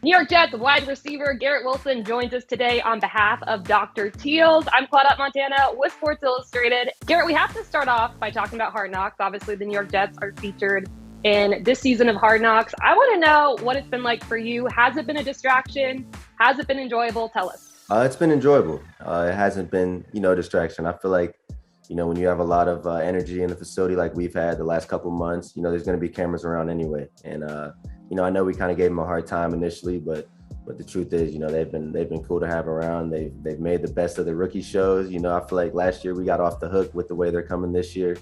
New York Jets wide receiver Garrett Wilson joins us today on behalf of Dr. Teals. I'm Claudette Montana with Sports Illustrated. Garrett, we have to start off by talking about Hard Knocks. Obviously, the New York Jets are featured in this season of Hard Knocks. I want to know what it's been like for you. Has it been a distraction? Has it been enjoyable? Tell us. It's been enjoyable. It hasn't been, a distraction. I feel like, when you have a lot of energy in the facility like we've had the last couple of months, there's going to be cameras around anyway. And, I know we kind of gave them a hard time initially, but the truth is, they've been cool to have around. They've made the best of the rookie shows. I feel like last year we got off the hook with the way they're coming this year.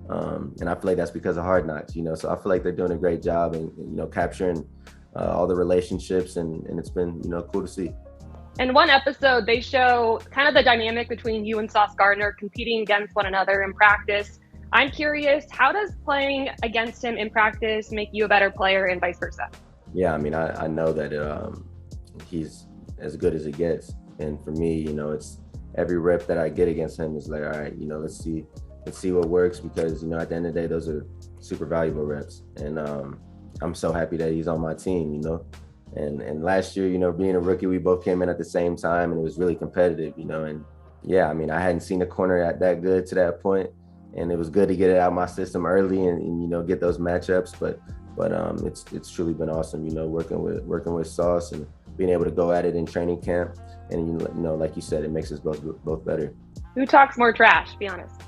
And I feel like that's because of Hard Knocks, so I feel like they're doing a great job in capturing all the relationships, and it's been, cool to see. In one episode, they show kind of the dynamic between you and Sauce Gardner competing against one another in practice. I'm curious, how does playing against him in practice make you a better player and vice versa? Yeah, I know that he's as good as it gets. And for me, it's every rep that I get against him is like, all right, let's see what works, because, at the end of the day, those are super valuable reps. And I'm so happy that he's on my team, And last year, being a rookie, we both came in at the same time, and it was really competitive, and yeah, I hadn't seen a corner that good to that point, and it was good to get it out of my system early and get those matchups. But it's truly been awesome, working with Sauce and being able to go at it in training camp, and like you said, it makes us both better. Who talks more trash? Be honest.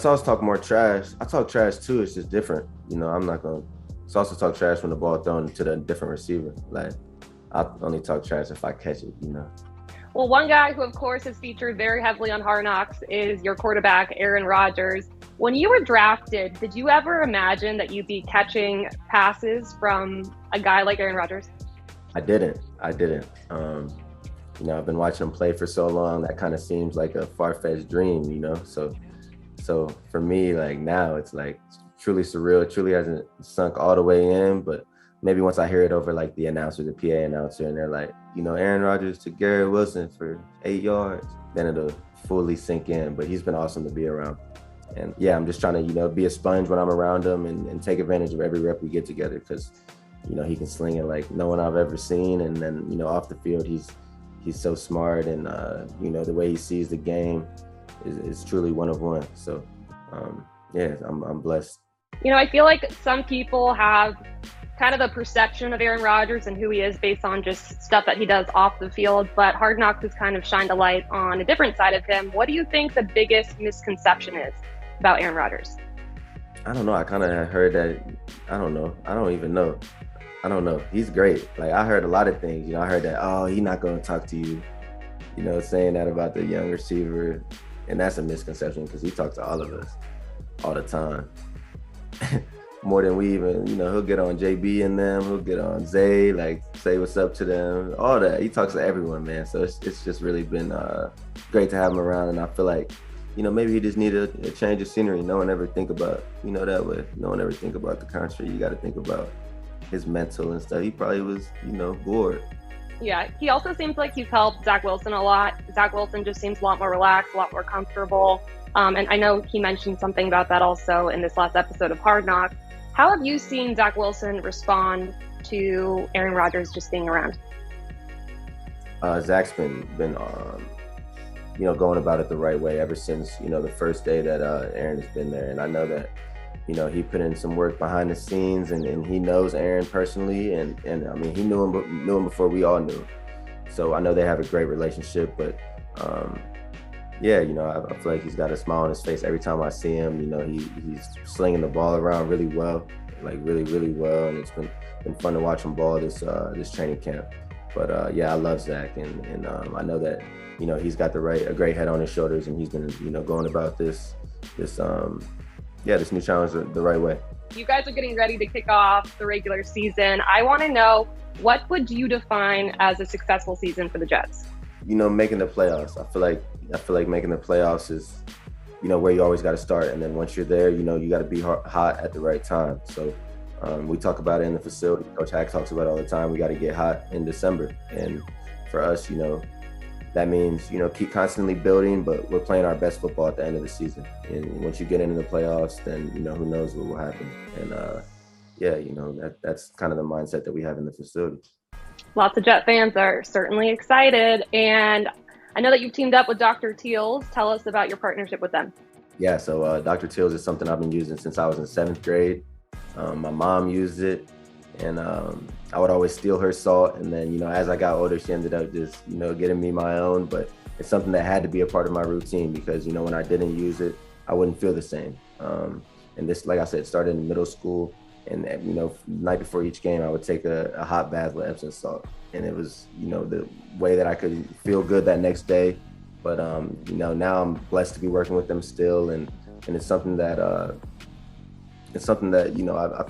Sauce talk more trash. I talk trash too. It's just different. I'm not gonna. Sauce will talk trash when the ball thrown to the different receiver. Like, I'll only talk trash if I catch it, Well, one guy who, of course, is featured very heavily on Hard Knocks is your quarterback, Aaron Rodgers. When you were drafted, did you ever imagine that you'd be catching passes from a guy like Aaron Rodgers? I didn't. I've been watching him play for so long, that kind of seems like a far-fetched dream, So for me, like, now it's like truly surreal. It truly hasn't sunk all the way in, but maybe once I hear it over like the announcer, the PA announcer, and they're like, Aaron Rodgers to Garrett Wilson for 8 yards, then it'll fully sink in. But he's been awesome to be around. And yeah, I'm just trying to, be a sponge when I'm around him and take advantage of every rep we get together, because, he can sling it like no one I've ever seen. And then, off the field, he's so smart, and, the way he sees the game is truly one of one. So, yeah, I'm blessed. I feel like some people have kind of the perception of Aaron Rodgers and who he is based on just stuff that he does off the field, but Hard Knocks has kind of shined a light on a different side of him. What do you think the biggest misconception is about Aaron Rodgers? I don't know. I kind of heard that. I don't know. I don't even know. I don't know. He's great. Like, I heard a lot of things. I heard that, he's not going to talk to you, saying that about the young receiver. And that's a misconception, because he talks to all of us all the time. More than we even, he'll get on JB and them, he'll get on Zay, like, say what's up to them, all that. He talks to everyone, man. So it's just really been great to have him around. And I feel like, maybe he just needed a change of scenery. No one ever think about, that way. No one ever think about the country. You got to think about his mental and stuff. He probably was, bored. Yeah, he also seems like he's helped Zach Wilson a lot. Zach Wilson just seems a lot more relaxed, a lot more comfortable. And I know he mentioned something about that also in this last episode of Hard Knocks. How have you seen Zach Wilson respond to Aaron Rodgers just being around? Zach's been going about it the right way ever since, the first day that Aaron has been there. And I know that, he put in some work behind the scenes, and he knows Aaron personally. And he knew him before we all knew him. So I know they have a great relationship, but yeah, I feel like he's got a smile on his face every time I see him. He's slinging the ball around really well, like really, really well. And it's been fun to watch him ball this training camp. But yeah, I love Zach, and I know that, he's got a great head on his shoulders, and he's been, going about this new challenge the right way. You guys are getting ready to kick off the regular season. I want to know, what would you define as a successful season for the Jets? Making the playoffs. I feel like making the playoffs is, where you always got to start. And then once you're there, you got to be hot at the right time. So we talk about it in the facility. Coach Hack talks about it all the time. We got to get hot in December. And for us, that means, keep constantly building, but we're playing our best football at the end of the season. And once you get into the playoffs, then, who knows what will happen. And yeah, that's kind of the mindset that we have in the facility. Lots of Jet fans are certainly excited. And I know that you've teamed up with Dr. Teals. Tell us about your partnership with them. Yeah, so Dr. Teals is something I've been using since I was in seventh grade. My mom used it, and I would always steal her salt. And then, as I got older, she ended up just, getting me my own. But it's something that had to be a part of my routine because, when I didn't use it, I wouldn't feel the same. And this, like I said, started in middle school. And, the night before each game, I would take a hot bath with Epsom salt. And it was, the way that I could feel good that next day. But, now I'm blessed to be working with them still. And it's something that, I feel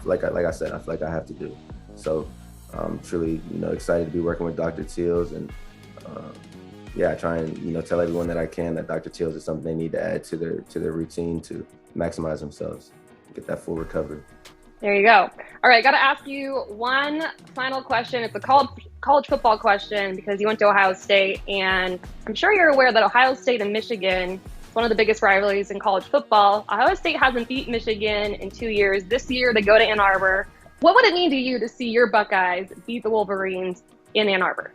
like I said, I feel like I have to do. So I'm truly, excited to be working with Dr. Teals. And I try and, tell everyone that I can that Dr. Teals is something they need to add to their routine to maximize themselves, get that full recovery. There you go. All right, got to ask you one final question. It's a college football question because you went to Ohio State, and I'm sure you're aware that Ohio State and Michigan is one of the biggest rivalries in college football. Ohio State hasn't beat Michigan in 2 years. This year, they go to Ann Arbor. What would it mean to you to see your Buckeyes beat the Wolverines in Ann Arbor?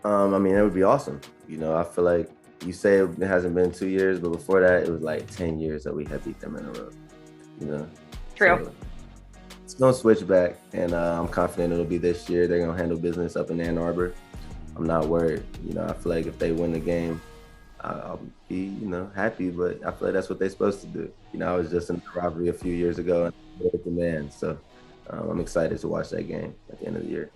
It would be awesome. I feel like you say it hasn't been 2 years, but before that, it was like 10 years that we had beat them in a row. True. So, it's going to switch back, and I'm confident it'll be this year. They're going to handle business up in Ann Arbor. I'm not worried. I feel like if they win the game, I'll be, happy, but I feel like that's what they're supposed to do. I was just in the robbery a few years ago and with the man. So I'm excited to watch that game at the end of the year.